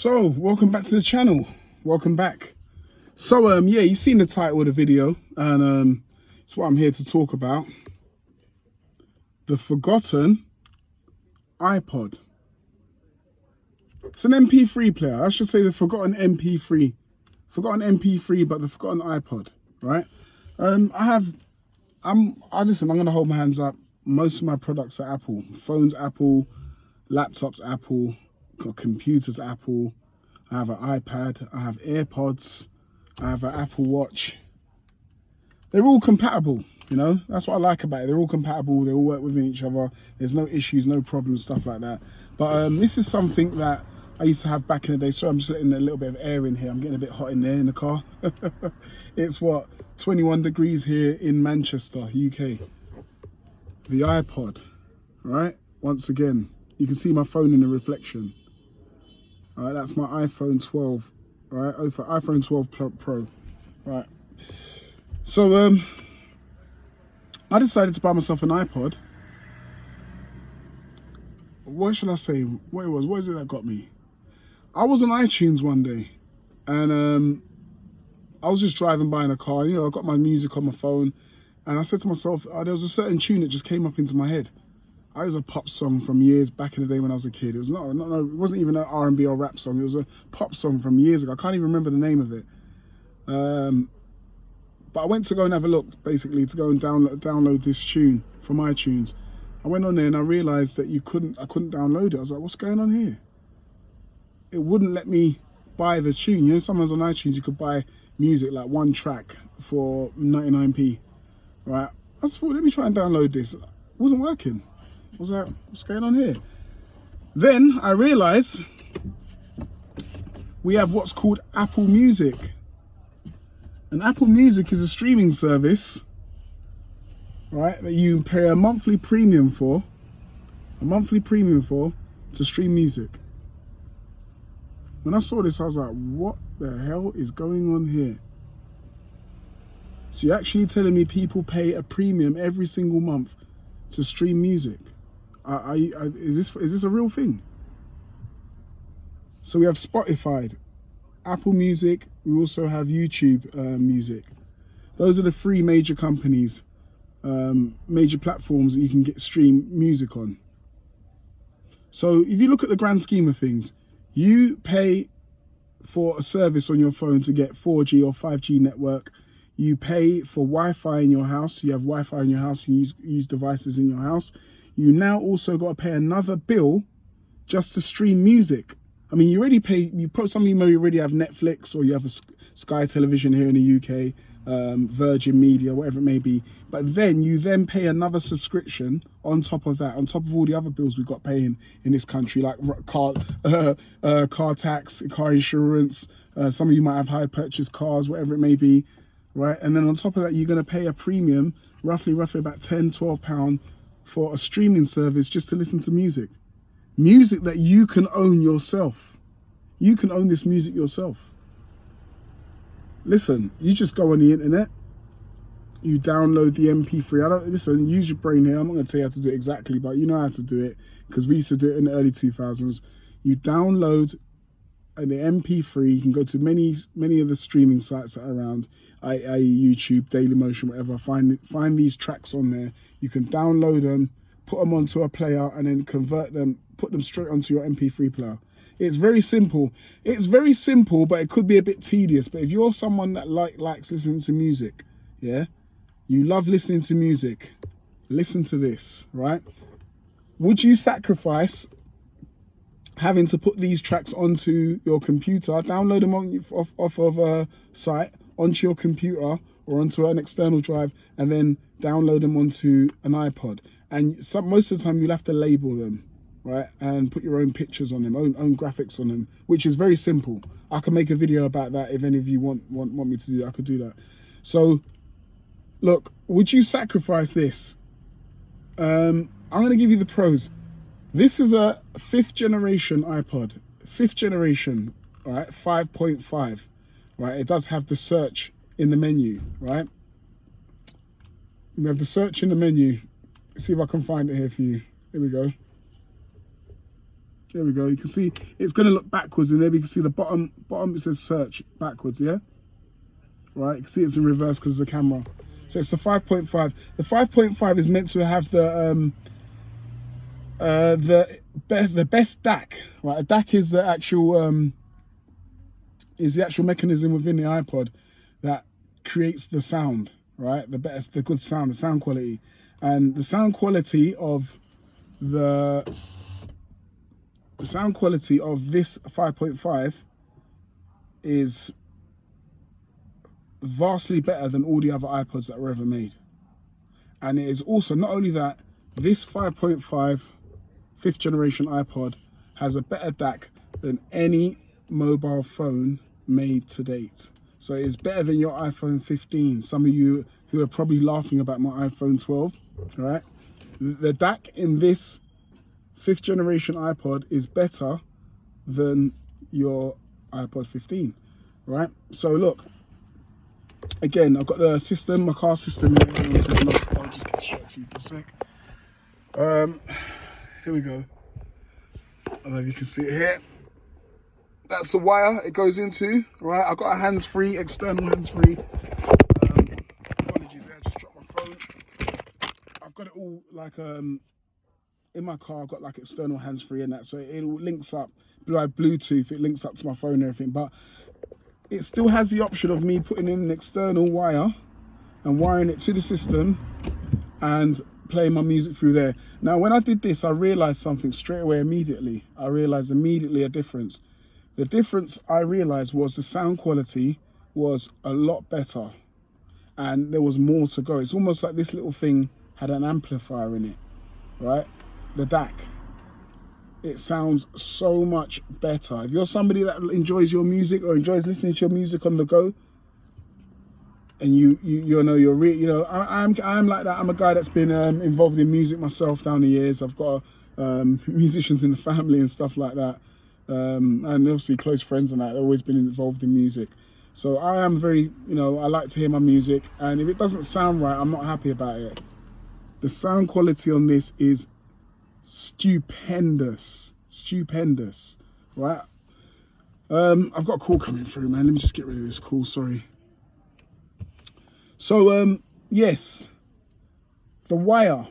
So, welcome back to the channel. Welcome back. So, yeah, you've seen the title of the video, and it's what I'm here to talk about. The forgotten iPod. It's an MP3 player. I should say the forgotten MP3. Forgotten MP3, but the forgotten iPod, right? Listen, I'm gonna hold my hands up. Most of my products are Apple. Phones Apple, laptops Apple, computers Apple. I have an iPad, I have AirPods, I have an Apple Watch. They're all compatible, you know? That's what I like about it. They're all compatible, they all work within each other. There's no issues, no problems, stuff like that. But this is something that I used to have back in the day. So I'm just letting a little bit of air in here. I'm getting a bit hot in there in the car. It's what, 21 degrees here in Manchester, UK. The iPod, right? Once again, you can see my phone in the reflection. All right, that's my iPhone 12, all right, iPhone 12 Pro, right. So I decided to buy myself an iPod. What should I say? What is it that got me? I was on iTunes one day, and I was just driving by in a car. You know, I got my music on my phone, and I said to myself, there was a certain tune that just came up into my head. It was a pop song from years back in the day when I was a kid. It was it wasn't even an R&B or rap song. It was a pop song from years ago. I can't even remember the name of it. But I went to go and have a look, basically, to go and download this tune from iTunes. I went on there and I realized that I couldn't download it. I was like, what's going on here? It wouldn't let me buy the tune. You know, sometimes on iTunes you could buy music, like one track for 99p, right? I just thought, let me try and download this. It wasn't working. I was like, what's going on here? Then I realized we have what's called Apple Music. And Apple Music is a streaming service, right, that you pay a monthly premium for, to stream music. When I saw this, I was like, what the hell is going on here? So you're actually telling me people pay a premium every single month to stream music? Is this a real thing? So we have Spotify, Apple Music, we also have YouTube Music. Those are the three major companies, major platforms that you can stream music on. So if you look at the grand scheme of things, you pay for a service on your phone to get 4G or 5G network. You pay for Wi-Fi in your house. You have Wi-Fi in your house, you use devices in your house. You now also got to pay another bill just to stream music. I mean, you already pay, some of you may already have Netflix, or you have a Sky Television here in the UK, Virgin Media, whatever it may be. But then you pay another subscription on top of that, on top of all the other bills we've got paying in this country, like car tax, car insurance. Some of you might have hire purchase cars, whatever it may be, right? And then on top of that, you're going to pay a premium, roughly about £10–12 for a streaming service just to listen to music. Music that you can own yourself. You can own this music yourself. Listen, you just go on the internet, you download the MP3. Listen, use your brain here. I'm not going to tell you how to do it exactly, but you know how to do it, because we used to do it in the early 2000s. You download the MP3. You can go to many of the streaming sites that are around, YouTube, Dailymotion, whatever. Find these tracks on there. You can download them, put them onto a player, and then convert them, put them straight onto your MP3 player. It's very simple. It's very simple, but it could be a bit tedious. But if you're someone that likes listening to music, yeah, you love listening to music, listen to this, right? Would you sacrifice having to put these tracks onto your computer, download them off of a site, onto your computer or onto an external drive, and then download them onto an iPod? And most of the time you'll have to label them, right, and put your own pictures on them, own graphics on them, which is very simple. I can make a video about that if any of you want me to do that. I could do that. So look, would you sacrifice this? I'm going to give you the pros. This is a 5th generation iPod, 5th generation, all right, 5.5, right? It does have the search in the menu, right? We have the search in the menu. See if I can find it here for you. Here we go. There we go. You can see it's going to look backwards, and there we can see the bottom it says search backwards, yeah? Right, you can see it's in reverse because of the camera. So it's the 5.5. The 5.5 is meant to have the best DAC, right? A DAC is the actual mechanism within the iPod that creates the sound, right? The good sound, the sound quality. And the sound quality of this 5.5 is vastly better than all the other iPods that were ever made. And it is also, not only that, this 5.5 5th generation iPod has a better DAC than any mobile phone made to date. So it's better than your iPhone 15. Some of you who are probably laughing about my iPhone 12, right? The DAC in this 5th generation iPod is better than your iPod 15, right? So look, again, I've got the system, my car system here. I'll just get straight to you for a sec. Here we go. I don't know if you can see it here. That's the wire it goes into, right? I've got a hands-free, external hands-free. Apologies, I just dropped my phone. I've got it all like in my car. I've got like external hands-free and that, so it all links up by Bluetooth. It links up to my phone and everything, but it still has the option of me putting in an external wire and wiring it to the system and playing my music through there. Now, when I did this, I realized something straight away immediately. I realized immediately a difference. The difference I realized was the sound quality was a lot better and there was more to go. It's almost like this little thing had an amplifier in it, right? The DAC. It sounds so much better. If you're somebody that enjoys your music or enjoys listening to your music on the go, and I'm like that. I'm a guy that's been involved in music myself down the years. I've got musicians in the family and stuff like that, and obviously close friends and that. I've always been involved in music, so I am very, I like to hear my music, and if it doesn't sound right, I'm not happy about it. The sound quality on this is stupendous, right? I've got a call coming through, man. Let me just get rid of this call, sorry. So yes, the wire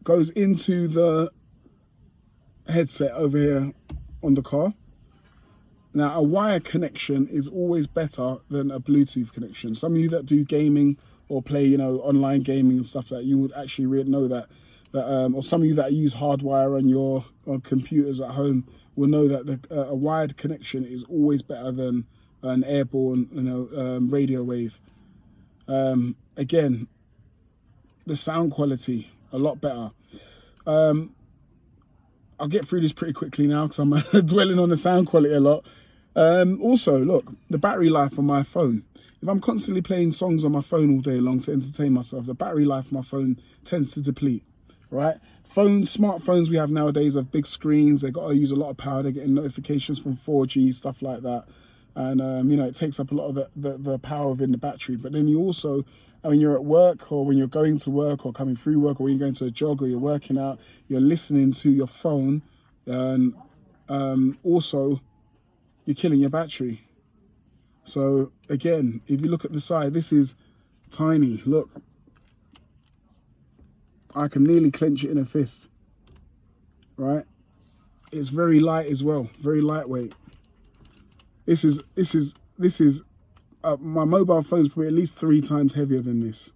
goes into the headset over here on the car. Now, a wire connection is always better than a Bluetooth connection. Some of you that do gaming or play, online gaming and stuff, that you would actually know that, or some of you that use hardwire on your computers at home will know that a wired connection is always better than an airborne, radio wave. Again, the sound quality a lot better. I'll get through this pretty quickly now because I'm dwelling on the sound quality a lot. Also, look, the battery life on my phone. If I'm constantly playing songs on my phone all day long to entertain myself, the battery life of my phone tends to deplete, right? Smartphones we have nowadays have big screens. They've got to use a lot of power. They're getting notifications from 4G, stuff like that. And, it takes up a lot of the power within the battery. But then you also, when you're at work or when you're going to work or coming through work or when you're going to a jog or you're working out, you're listening to your phone, and also you're killing your battery. So again, if you look at the side, this is tiny. Look, I can nearly clench it in a fist, right? It's very light as well, very lightweight. This is my mobile phone's probably at least 3 times heavier than this,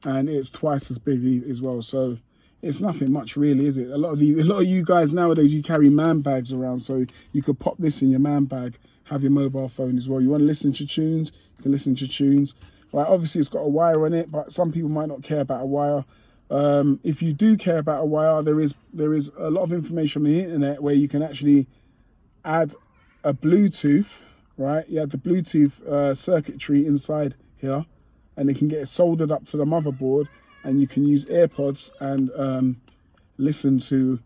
and it's twice as big as well. So it's nothing much really, is it? A lot of you guys nowadays, you carry man bags around, so you could pop this in your man bag, have your mobile phone as well. You want to listen to tunes, you can listen to tunes. Right, obviously it's got a wire on it, but some people might not care about a wire. If you do care about a wire, there is a lot of information on the internet where you can actually add a Bluetooth, right? You have the Bluetooth circuitry inside here, and it can get soldered up to the motherboard, and you can use AirPods and listen to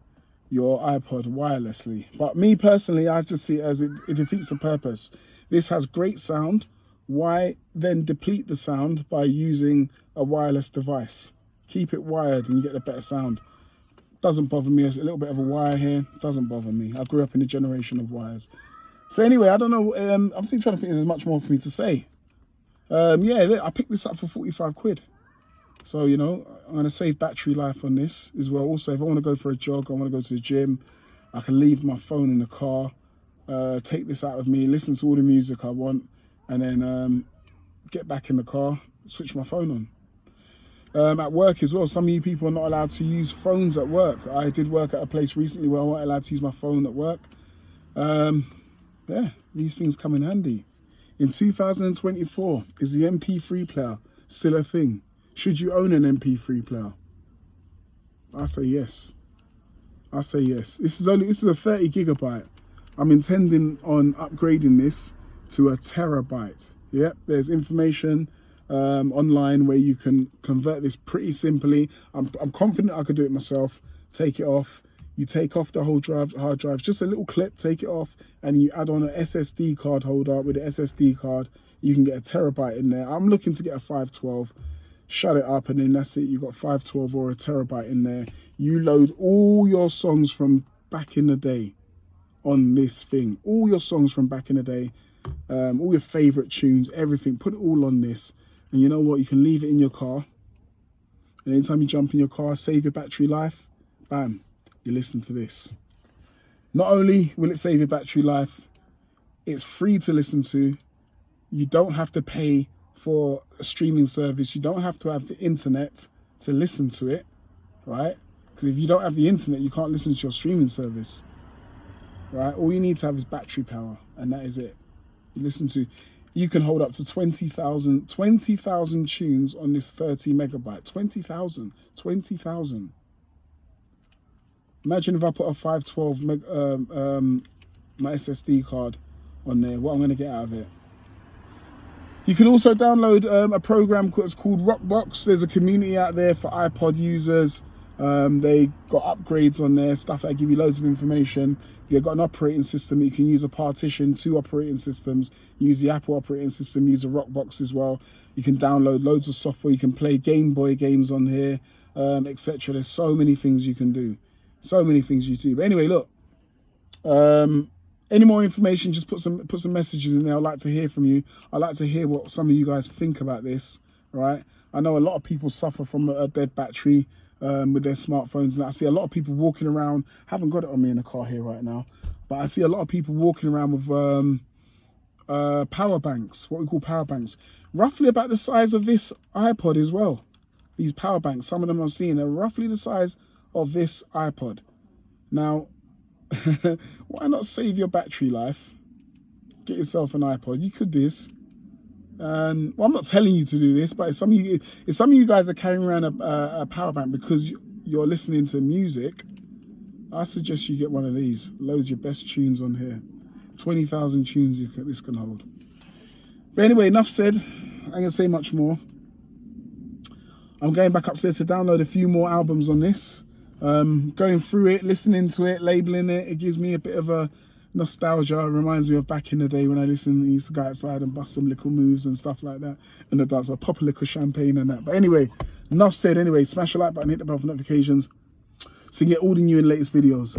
your iPod wirelessly. But me personally, I just see it as it defeats the purpose. This has great sound. Why then deplete the sound by using a wireless device? Keep it wired and you get a better sound. Doesn't bother me. There's a little bit of a wire here. Doesn't bother me. I grew up in a generation of wires. So anyway, I don't know. I'm trying to think there's much more for me to say. Yeah, look, I picked this up for 45 quid. So, you know, I'm going to save battery life on this as well. Also, if I want to go for a jog, I want to go to the gym, I can leave my phone in the car, take this out with me, listen to all the music I want, and then get back in the car, switch my phone on. At work as well, some of you people are not allowed to use phones at work. I did work at a place recently where I wasn't allowed to use my phone at work. Yeah, these things come in handy. In 2024, is the MP3 player still a thing? Should you own an MP3 player? I say yes. I say yes. This is a 30 gigabyte. I'm intending on upgrading this to a terabyte. Yep, there's information online where you can convert this pretty simply. I'm confident I could do it myself. Take it off. You take off the whole hard drive, just a little clip, take it off, and you add on an SSD card holder. With the SSD card, you can get a terabyte in there. I'm looking to get a 512. Shut it up, and then that's it. You've got 512 or a terabyte in there. You load all your songs from back in the day on this thing. All your songs from back in the day, all your favorite tunes, everything. Put it all on this, and you know what? You can leave it in your car. And anytime you jump in your car, save your battery life. Bam, you listen to this. Not only will it save your battery life, it's free to listen to. You don't have to pay for a streaming service. You don't have to have the internet to listen to it, right? Because if you don't have the internet, you can't listen to your streaming service, right? All you need to have is battery power, and that is it. You can hold up to 20,000 tunes on this 30 megabyte. 20,000. Imagine if I put a 512 my SSD card on there, what I'm going to get out of it. You can also download a program that's called Rockbox. There's a community out there for iPod users. They got upgrades on there, stuff that give you loads of information. You've got an operating system. You can use a partition, 2 operating systems. Use the Apple operating system, use a Rockbox as well. You can download loads of software. You can play Game Boy games on here, etc. There's so many things you can do. So many things you do. But anyway, look. Any more information, just put some messages in there. I'd like to hear from you. I'd like to hear what some of you guys think about this, right? I know a lot of people suffer from a dead battery with their smartphones. And I see a lot of people walking around. Haven't got it on me in the car here right now. But I see a lot of people walking around with power banks, what we call power banks. Roughly about the size of this iPod as well. These power banks, some of them I'm seeing, are roughly the size of this iPod. Now, why not save your battery life? Get yourself an iPod. You could do this. And well, I'm not telling you to do this, but if some of you guys are carrying around a power bank because you're listening to music, I suggest you get one of these. Loads your best tunes on here. 20,000 tunes this can hold. But anyway, enough said. I ain't gonna say much more. I'm going back upstairs to download a few more albums on this. Going through it, listening to it, labeling it, it gives me a bit of a nostalgia. It reminds me of back in the day when I used to go outside and bust some little moves and stuff like that. And the dance, I pop a little champagne and that. But anyway, enough said. Anyway, smash the like button, hit the bell for notifications so you can get all the new and latest videos.